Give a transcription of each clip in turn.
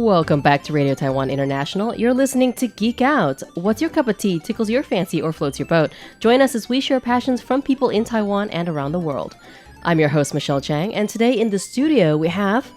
Welcome back to Radio Taiwan International. You're listening to Geek Out. What's your cup of tea, tickles your fancy, or floats your boat? Join us as we share passions from people in Taiwan and around the world. I'm your host, Michelle Chang, and today in the studio we have...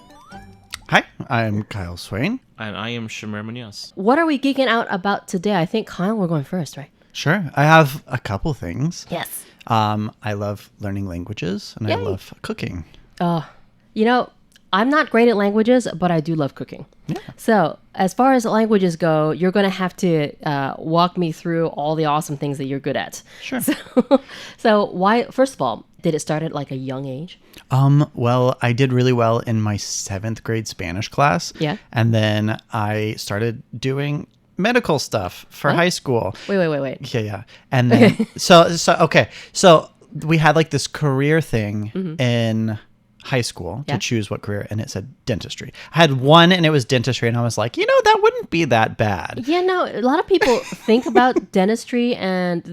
Hi, I'm Kyle Swayne. And I am Shamir Munoz. What are we geeking out about today? I think, Kyle, we're going first, right? Sure. I have a couple things. Yes. I love learning languages, and Yay. I love cooking. You know, I'm not great at languages, but I do love cooking. Yeah. So as far as languages go, you're going to have to walk me through all the awesome things that you're good at. Sure. So why, first of all, did it start at like a young age? Well, I did really well in my 7th grade Spanish class. Yeah. And then I started doing medical stuff for high school. Wait. Yeah. And then, so we had like this career thing in high school to choose what career, and it said dentistry. I had one and it was dentistry, and I was like, that wouldn't be that bad. Yeah, no, a lot of people think about dentistry and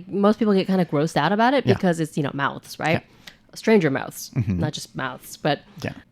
most people get kind of grossed out about it because it's, mouths, right? Yeah. Stranger mouths, not just mouths, but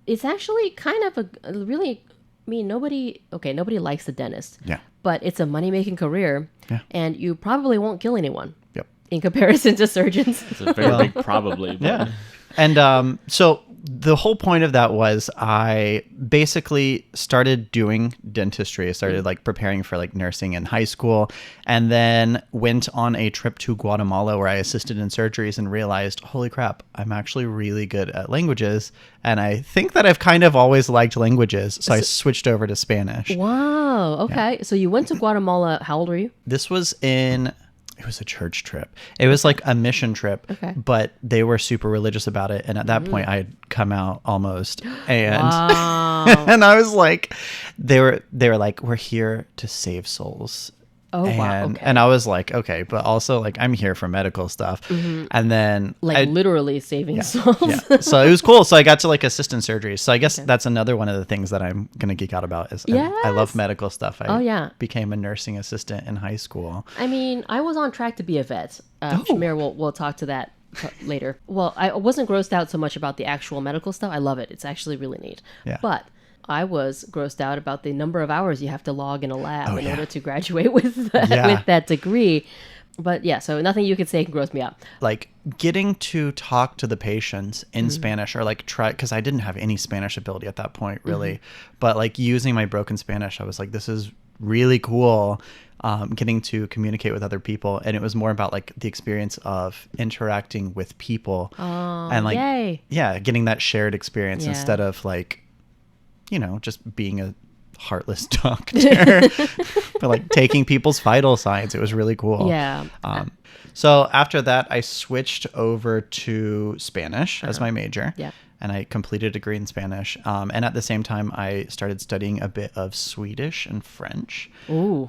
it's actually kind of a really, nobody likes the dentist. Yeah. But it's a money-making career, and you probably won't kill anyone. Yep. In comparison to surgeons. It's a very big probably. But. Yeah. And so the whole point of that was I basically started doing dentistry. I started like preparing for like nursing in high school, and then went on a trip to Guatemala where I assisted in surgeries and realized, holy crap, I'm actually really good at languages. And I think that I've kind of always liked languages. So I switched over to Spanish. Wow. Okay. Yeah. So you went to Guatemala. How old were you? This was it was a church trip. It was like a mission trip, but they were super religious about it. And at that point I had come out almost, and and I was like, they were like, we're here to save souls. Oh, wow. Okay. And I was like, okay, but also like I'm here for medical stuff. And then literally saving souls. Yeah. So it was cool. So I got to like assistant surgery. So I guess that's another one of the things that I'm going to geek out about is I love medical stuff. I became a nursing assistant in high school. I was on track to be a vet. Shamir, we'll talk to that later. Well, I wasn't grossed out so much about the actual medical stuff. I love it. It's actually really neat. Yeah. But I was grossed out about the number of hours you have to log in a lab in order to graduate with that degree. But yeah, so nothing you could say can gross me out. Like getting to talk to the patients in Spanish, or like try, because I didn't have any Spanish ability at that point really, but like using my broken Spanish, I was like, this is really cool. Getting to communicate with other people, and it was more about like the experience of interacting with people, and like getting that shared experience instead of like, just being a heartless doctor, but like taking people's vital signs. It was really cool. Yeah. So after that, I switched over to Spanish as my major. Yeah. And I completed a degree in Spanish. And at the same time, I started studying a bit of Swedish and French. Ooh.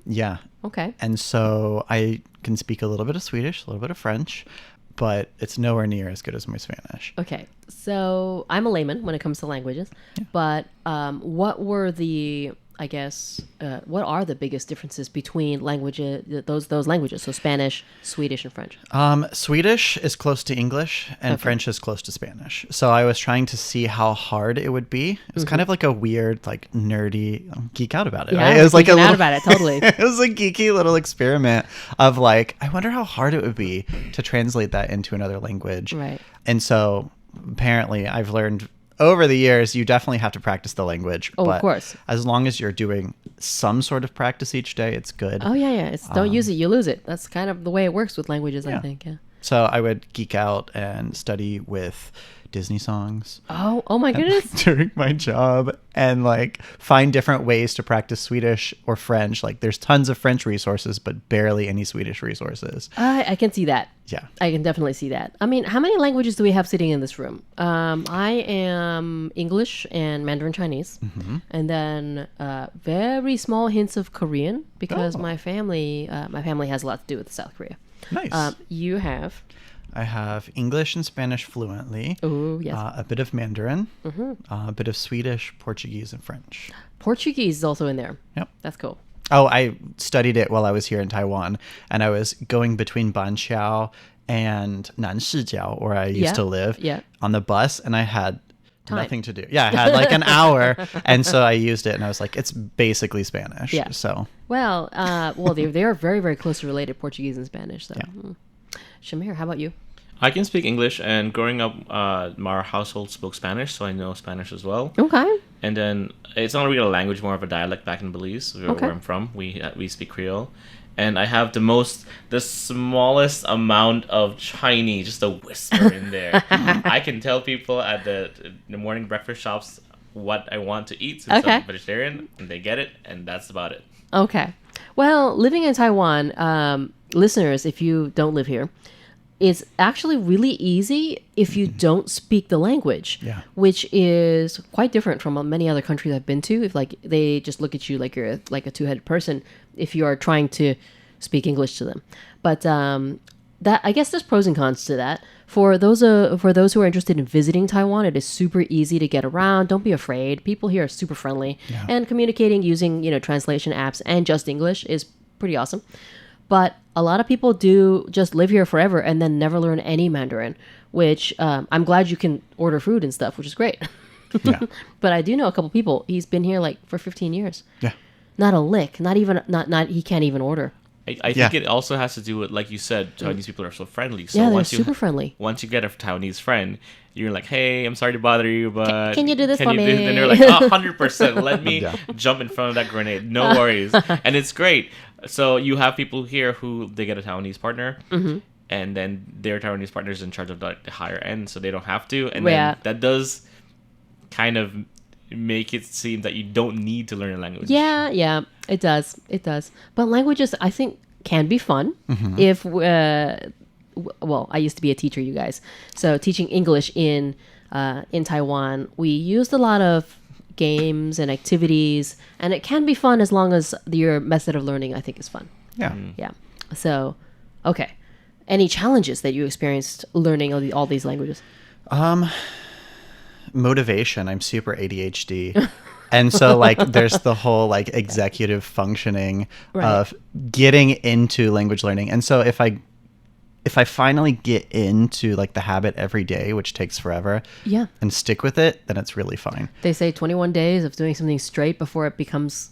Yeah. Okay. And so I can speak a little bit of Swedish, a little bit of French, but it's nowhere near as good as my Spanish. Okay. So I'm a layman when it comes to languages, but what were the, what are the biggest differences between those languages? So Spanish, Swedish, and French. Swedish is close to English, and French is close to Spanish. So I was trying to see how hard it would be. It was kind of like a weird, like nerdy geek out about it. Yeah, right? It was like out about it, totally. It was a geeky little experiment of like, I wonder how hard it would be to translate that into another language. Right. And so apparently I've learned over the years, you definitely have to practice the language. Oh, but of course. As long as you're doing some sort of practice each day, it's good. Oh, yeah. Don't use it, you lose it. That's kind of the way it works with languages, I think. Yeah. So I would geek out and study with Disney songs. Oh my goodness. During my job, and like find different ways to practice Swedish or French. Like there's tons of French resources, but barely any Swedish resources. I can see that. Yeah. I can definitely see that. I mean, how many languages do we have sitting in this room? I am English and Mandarin Chinese, and then very small hints of Korean because my family has a lot to do with South Korea. Nice. You have? I have English and Spanish fluently. Oh, yes. A bit of Mandarin, a bit of Swedish, Portuguese, and French. Portuguese is also in there. Yep. That's cool. Oh, I studied it while I was here in Taiwan, and I was going between Banqiao and Nanshijiao, where I used to live, on the bus, and I had nothing to do. Yeah, I had like an hour, and so I used it, and I was like, it's basically Spanish. Yeah. So well, they are very, very closely related, Portuguese and Spanish. So, Shamir, how about you? I can speak English, and growing up, our household spoke Spanish, so I know Spanish as well. Okay. And then it's not really a language, more of a dialect back in Belize, where I'm from. We speak Creole. And I have the smallest amount of Chinese, just a whisper in there. I can tell people at the morning breakfast shops what I want to eat since I'm vegetarian, and they get it, and that's about it. Okay. Well, living in Taiwan, listeners, if you don't live here, it's actually really easy if you don't speak the language, which is quite different from many other countries I've been to. If like they just look at you like you're like a two-headed person, if you are trying to speak English to them. But that, I guess there's pros and cons to that. For those who are interested in visiting Taiwan, it is super easy to get around. Don't be afraid. People here are super friendly, and communicating using translation apps and just English is pretty awesome. But a lot of people do just live here forever and then never learn any Mandarin, which I'm glad you can order food and stuff, which is great. Yeah. But I do know a couple people. He's been here like for 15 years. Yeah. Not a lick. Not even. Not. He can't even order. I think it also has to do with, like you said, Taiwanese people are so friendly. So yeah, they're super friendly. Once you get a Taiwanese friend, you're like, hey, I'm sorry to bother you, but can you do this for me? And they're like, 100%. Let me jump in front of that grenade. No worries. And it's great. So you have people here who they get a Taiwanese partner, and then their Taiwanese partner is in charge of the higher end, so they don't have to. And then that does kind of make it seem that you don't need to learn a language. Yeah, it does. But languages, I think, can be fun if well, I used to be a teacher, you guys. So teaching English in Taiwan, we used a lot of games and activities, and it can be fun as long as your method of learning, I think, is fun. Yeah. So, okay. Any challenges that you experienced learning all these languages? Motivation. I'm super ADHD. And so like there's the whole like executive functioning of getting into language learning. And so if I finally get into like the habit every day, which takes forever, and stick with it, then it's really fine. They say 21 days of doing something straight before it becomes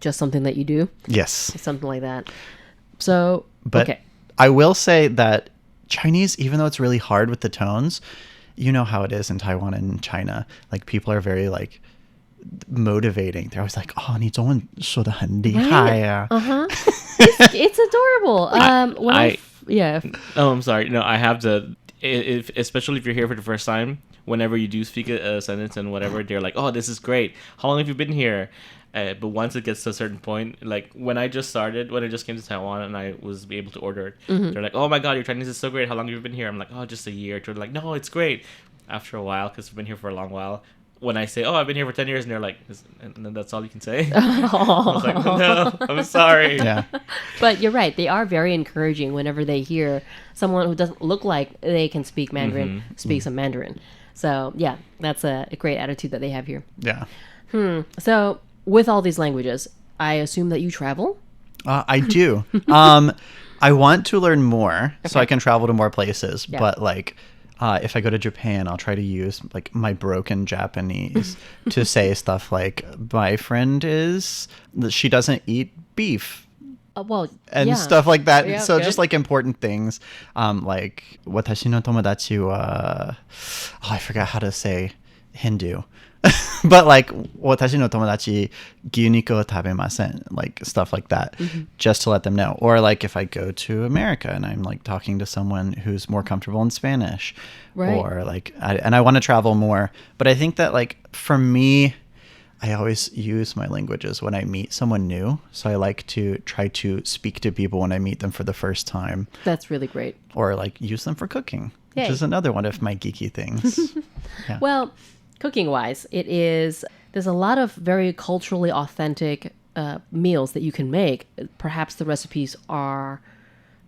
just something that you do. Yes. Something like that. So, but I will say that Chinese, even though it's really hard with the tones, you know how it is in Taiwan and China. Like people are very like motivating. They're always like, "Oh, 你中文说得很厉害啊." It's adorable. Oh, I'm sorry. No, I have to. Especially if you're here for the first time, whenever you do speak a sentence and whatever, they're like, "Oh, this is great. How long have you been here?" But once it gets to a certain point, like when I just came to Taiwan and I was able to order it, they're like, "Oh my God, your Chinese is so great. How long have you been here?" I'm like, "Oh, just a year." They're like, "No, it's great." After a while, because we've been here for a long while, when I say, "Oh, I've been here for 10 years," and they're like, and then that's all you can say. I was like, "No, I'm sorry." Yeah. But you're right. They are very encouraging whenever they hear someone who doesn't look like they can speak Mandarin speak some Mandarin. So yeah, that's a great attitude that they have here. Yeah. So with all these languages, I assume that you travel? I do. I want to learn more so I can travel to more places. Yeah. But like, if I go to Japan, I'll try to use like my broken Japanese to say stuff like, my friend she doesn't eat beef. And stuff like that. Yeah, so just like important things, like 私の友達は, I forgot how to say Hindu. But like 私の友達牛肉を食べません, like stuff like that, just to let them know. Or like if I go to America and I'm like talking to someone who's more comfortable in Spanish, or like I want to travel more. But I think that like for me, I always use my languages when I meet someone new. So I like to try to speak to people when I meet them for the first time. That's really great. Or like use them for cooking, which is another one of my geeky things. Yeah. Well, cooking wise, there's a lot of very culturally authentic meals that you can make. Perhaps the recipes are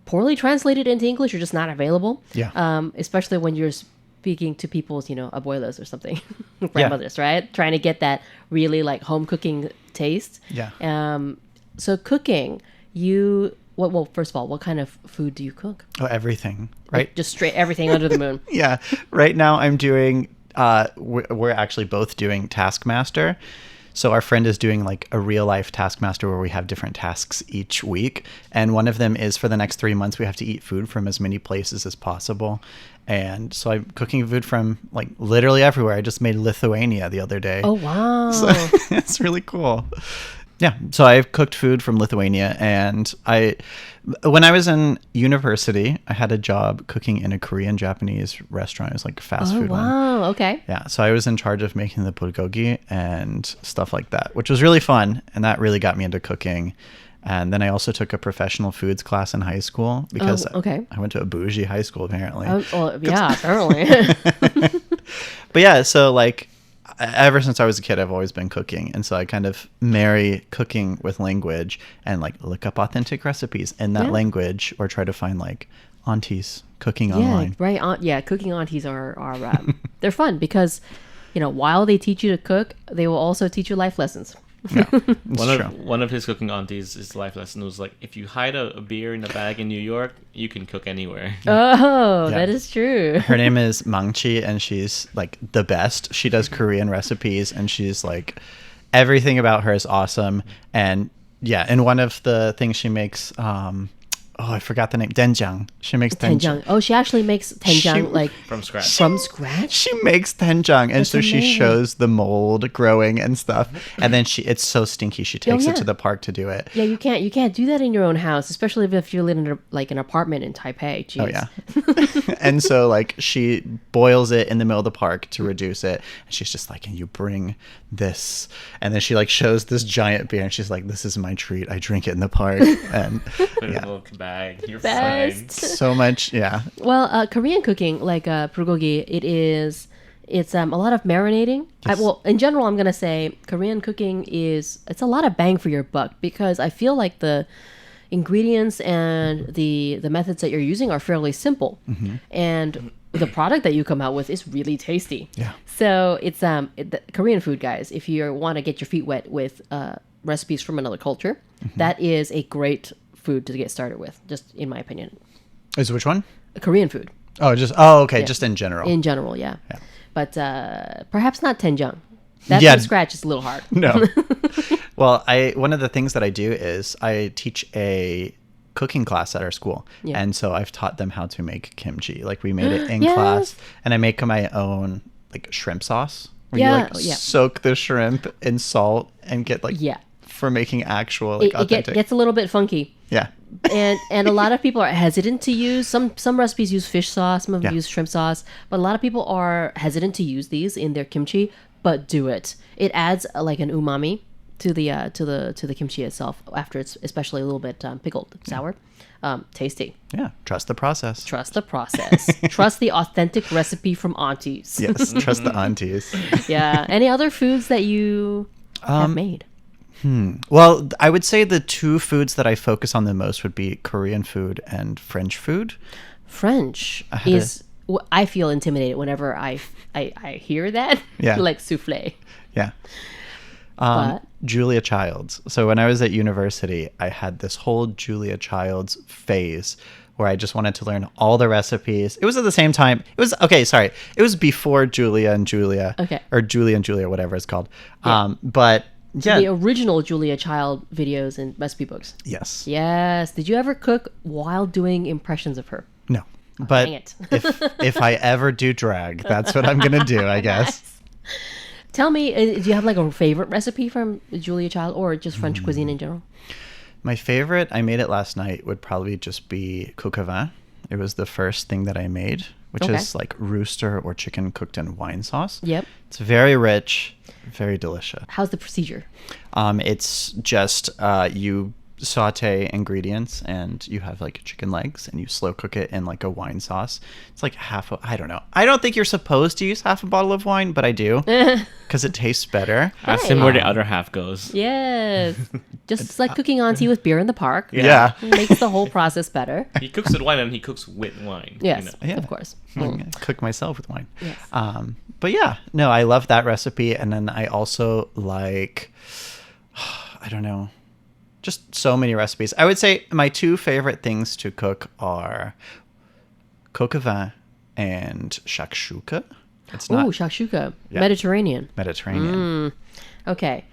poorly translated into English or just not available. Yeah. Especially when you're speaking to people's, abuelas or something, grandmothers, right? Trying to get that really like home cooking taste. Yeah. So cooking, well, first of all, what kind of food do you cook? Oh, everything, right? Like just straight everything under the moon. Yeah. Right now I'm doing we're actually both doing Taskmaster. So our friend is doing like a real life Taskmaster where we have different tasks each week. And one of them is for the next 3 months, we have to eat food from as many places as possible. And so I'm cooking food from like literally everywhere. I just made Lithuania the other day. Oh, wow. So it's really cool. Yeah. So I've cooked food from Lithuania, and when I was in university, I had a job cooking in a Korean Japanese restaurant. It was like a fast food one. Wow. Okay. Yeah. So I was in charge of making the bulgogi and stuff like that, which was really fun. And that really got me into cooking. And then I also took a professional foods class in high school because I went to a bougie high school apparently. Oh, well, yeah, apparently. But yeah, so like ever since I was a kid, I've always been cooking. And so I kind of marry cooking with language and like look up authentic recipes in that language, or try to find like aunties cooking online. Right. Cooking aunties are they're fun because, while they teach you to cook, they will also teach you life lessons. Yeah, one of his cooking aunties, his life lesson was like, if you hide a beer in a bag in New York, you can cook anywhere. Oh, that is true. Her name is Mangchi, and she's like the best. She does Korean recipes, and she's like, everything about her is awesome. And yeah, and one of the things she makes, I forgot the name. Doenjang. She makes doenjang. Oh, she actually makes doenjang like from scratch. From scratch? She makes doenjang, and That's so amazing. she shows the mold growing and stuff. And then it's so stinky. She takes it to the park to do it. Yeah, you can't do that in your own house, especially if you live in like an apartment in Taipei. Jeez. Oh yeah. And so like she boils it in the middle of the park to reduce it, and she's just like, and you bring this, and then she like shows this giant beer, and she's like, this is my treat. I drink it in the park. And Put it in a little bag. You're fine. So much, yeah. Well, Korean cooking, like bulgogi, it's a lot of marinating. Yes. In general, I'm gonna say Korean cooking it's a lot of bang for your buck, because I feel like the ingredients and the methods that you're using are fairly simple, and the product that you come out with is really tasty. Yeah. So it's the Korean food, guys. If you want to get your feet wet with recipes from another culture, that is a great food to get started with, just in my opinion. Is which one? Korean food. Okay. Just in general. In general, yeah. But perhaps not doenjang. That from scratch is a little hard. No. Well, one of the things that I do is I teach a cooking class at our school. Yeah. And so I've taught them how to make kimchi. Like we made it in class, and I make my own like shrimp sauce. Where you soak the shrimp in salt and get like for making actual like authentic. It gets a little bit funky. Yeah. and a lot of people are hesitant to use some recipes use fish sauce, some of them use shrimp sauce, but a lot of people are hesitant to use these in their kimchi. But do it. It adds like an umami to the kimchi itself after it's especially a little bit pickled, sour. Tasty. Yeah. Trust the process. Trust the process. Trust the authentic recipe from aunties. Yes. Trust the aunties. Yeah. Any other foods that you have made? Well, I would say the two foods that I focus on the most would be Korean food and French food. French is... I feel intimidated whenever I hear that. Yeah. Like souffle. Yeah. But Julia Childs. So when I was at university, I had this whole Julia Childs phase where I just wanted to learn all the recipes. It was at the same time. It was before Julia and Julia. Okay. Or Julia and Julia, whatever it's called. Yeah. But yeah. The original Julia Child videos and recipe books. Yes. Yes. Did you ever cook while doing impressions of her? No. But dang it. if I ever do drag, that's what I'm going to do, I guess. Tell me, do you have like a favorite recipe from Julia Child or just French cuisine in general? My favorite, I made it last night, would probably just be coq au vin. It was the first thing that I made, which is like rooster or chicken cooked in wine sauce. Yep. It's very rich, very delicious. How's the procedure? It's just you saute ingredients, and you have like chicken legs, and you slow cook it in like a wine sauce. It's like I don't know. I don't think you're supposed to use half a bottle of wine, but I do because it tastes better. Ask him where the other half goes. Yes. Just like cooking auntie with beer in the park. Yeah. It makes the whole process better. He cooks with wine, and he cooks with wine. Yes, Yeah. of course. I cook myself with wine. Yes. But yeah, no, I love that recipe. And then I also like, I don't know, just so many recipes. I would say my two favorite things to cook are coq au vin and shakshuka. It's not. Ooh, shakshuka. Yeah. Mediterranean. Mediterranean. Okay.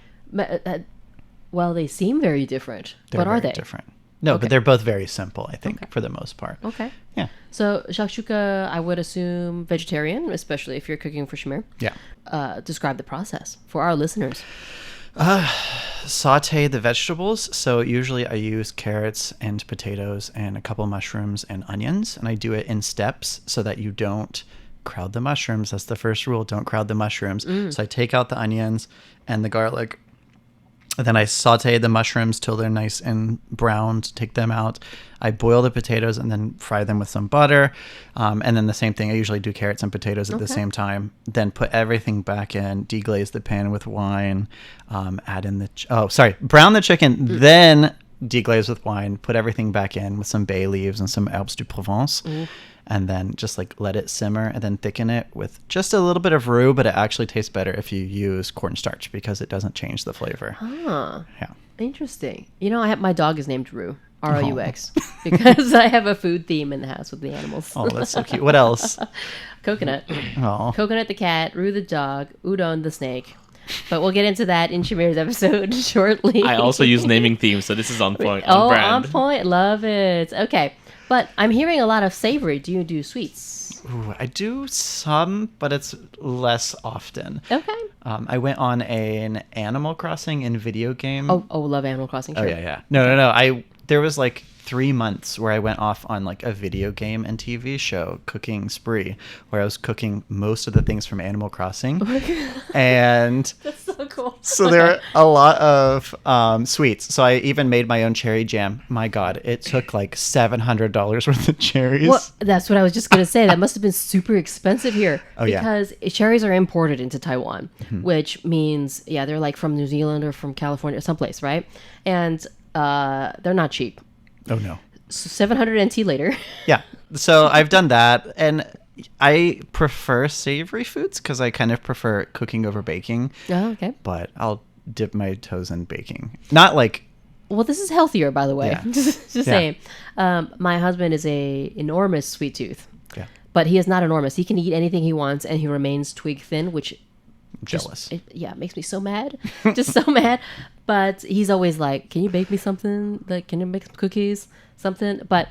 Well, they seem very different. They're but are very they? different. No, Okay. but they're both very simple, I think, for the most part. Okay. Yeah. So shakshuka, I would assume vegetarian, especially if you're cooking for Shamir. Yeah. Describe the process for our listeners. Saute the vegetables. So usually I use carrots and potatoes and a couple mushrooms and onions, and I do it in steps so that you don't crowd the mushrooms. That's the first rule. Don't crowd the mushrooms. So I take out the onions and the garlic. And then I saute the mushrooms till they're nice and browned, take them out. I boil the potatoes and then fry them with some butter. And then the same thing, I usually do carrots and potatoes at the same time. Then put everything back in, deglaze the pan with wine, add in brown the chicken, then deglaze with wine, put everything back in with some bay leaves and some herbes du Provence. And then just like let it simmer and then thicken it with just a little bit of roux, but it actually tastes better if you use cornstarch because it doesn't change the flavor. Huh. Yeah. Interesting. You know, my dog is named Rue, Roux, because I have a food theme in the house with the animals. Oh, that's so cute. What else? Coconut. Oh. Coconut the cat, Rue the dog, Udon the snake. But we'll get into that in Shamir's episode shortly. I also use naming themes, so this is on point. Oh, brand. on point. Love it. Okay. But I'm hearing a lot of savory. Do you do sweets? Ooh, I do some, but it's less often. Okay. I went on an Animal Crossing in video game. Oh, love Animal Crossing. Sure. Oh, yeah. No. There was like 3 months where I went off on like a video game and TV show cooking spree where I was cooking most of the things from Animal Crossing. And That's so cool. so there are a lot of sweets. So I even made my own cherry jam. My God, it took like $700 worth of cherries. Well, that's what I was just going to say. That must have been super expensive here. Oh, yeah. Because cherries are imported into Taiwan, which means, they're like from New Zealand or from California or someplace, right? And they're not cheap. Oh, no. So 700 NT later. Yeah. So I've done that. And I prefer savory foods because I kind of prefer cooking over baking. Oh, okay. But I'll dip my toes in baking. Not like... Well, this is healthier, by the way. Yeah. just saying. My husband is a enormous sweet tooth. Yeah. But he is not enormous. He can eat anything he wants, and he remains twig thin, which... Jealous. It makes me so mad. Just so mad. But he's always like, can you bake me something? Like, can you make some cookies? Something? But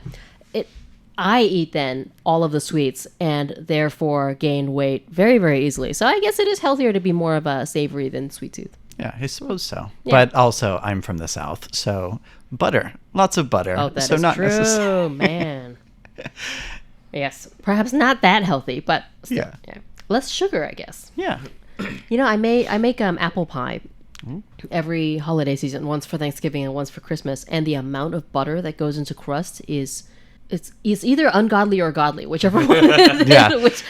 I eat then all of the sweets and therefore gain weight very, very easily. So I guess it is healthier to be more of a savory than sweet tooth. Yeah, I suppose so. Yeah. But also, I'm from the South, so butter. Lots of butter. Oh, that so is not true, necessarily. man. Yes, perhaps not that healthy, but still, Yeah. less sugar, I guess. Yeah. You know, I make apple pie every holiday season, once for Thanksgiving and once for Christmas, and the amount of butter that goes into crust is it's either ungodly or godly, whichever one,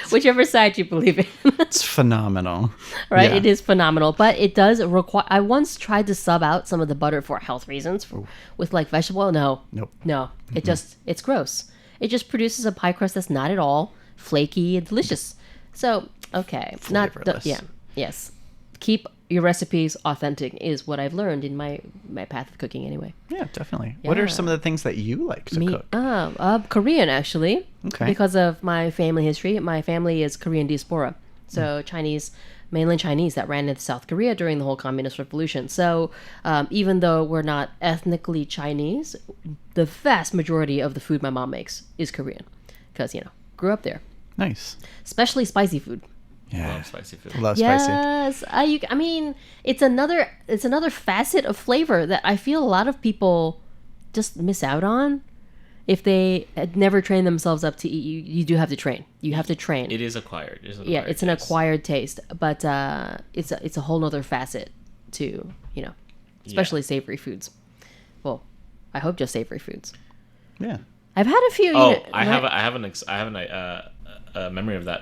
whichever side you believe in. It's phenomenal. Right? Yeah. It is phenomenal, but it does require. I once tried to sub out some of the butter for health reasons with like vegetable oil. Nope. No, it's gross. It just produces a pie crust that's not at all flaky and delicious. So okay, Flavorless. yes. Keep your recipes authentic is what I've learned in my path of cooking anyway. Yeah, definitely. What are some of the things that you like to cook? Korean, actually. Okay. Because of my family history. My family is Korean diaspora. So Chinese, mainland Chinese that ran into South Korea during the whole communist revolution. So even though we're not ethnically Chinese, the vast majority of the food my mom makes is Korean. Because, grew up there. Nice. Especially spicy food. Yeah. Love spicy food. Love spicy. Yes, I mean, it's another facet of flavor that I feel a lot of people just miss out on if they had never trained themselves up to eat. You do have to train. You have to train. It is acquired. It's an acquired taste, but it's a whole nother facet to especially savory foods. Well, I hope just savory foods. Yeah. I've had a few. I have a memory of that.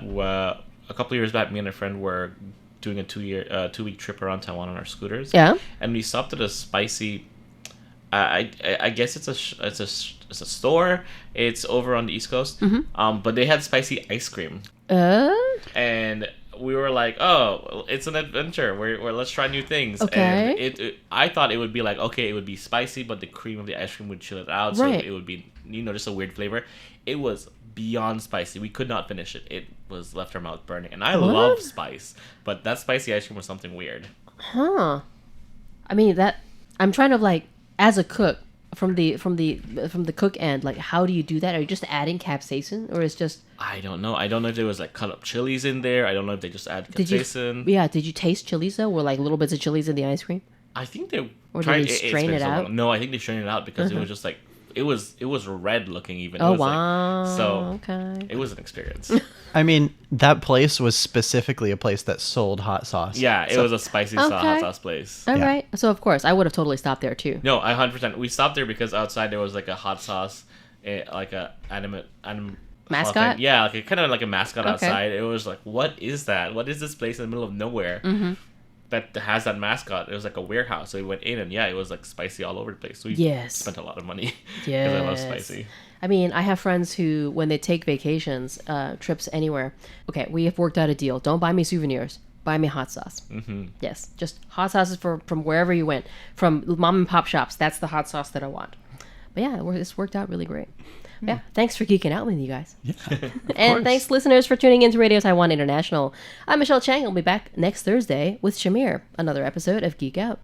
A couple of years back, me and a friend were doing a 2-week trip around Taiwan on our scooters. Yeah. And we stopped at a spicy. I guess it's a store. It's over on the East Coast. Mm-hmm. But they had spicy ice cream. And we were like, oh, it's an adventure. We're let's try new things. Okay. And I thought it would be like, okay, it would be spicy, but the cream of the ice cream would chill it out, right. so it would be just a weird flavor. It was beyond spicy. We could not finish it. It was left our mouth burning. And I love spice, but that spicy ice cream was something weird. Huh. I mean, that I'm trying to like, as a cook, from the cook end, like, how do you do that? Are you just adding capsaicin, or is just? I don't know. I don't know if there was like cut up chilies in there. I don't know if they just add capsaicin. Did you taste chilies though? Were like little bits of chilies in the ice cream? I think they did they strain it out? No, I think they strained it out because it was just like it was red looking even. Oh, it was wow. Like, so okay. It was an experience. I mean, that place was specifically a place that sold hot sauce. Yeah, it was a spicy hot sauce place. All right. So of course, I would have totally stopped there too. No, 100%. We stopped there because outside there was like a hot sauce, like a mascot. Yeah, like kind of like a mascot outside. It was like, what is that? What is this place in the middle of nowhere that has that mascot? It was like a warehouse. So we went in and it was like spicy all over the place. So we spent a lot of money because I love spicy. I mean, I have friends who, when they take vacations, trips anywhere, okay, we have worked out a deal. Don't buy me souvenirs. Buy me hot sauce. Mm-hmm. Yes, just hot sauces from wherever you went. From mom and pop shops. That's the hot sauce that I want. But yeah, this worked out really great. Yeah, thanks for geeking out with me, you guys. Yeah, and thanks, listeners, for tuning in to Radio Taiwan International. I'm Michelle Chang. I'll be back next Thursday with Shamir, another episode of Geek Out.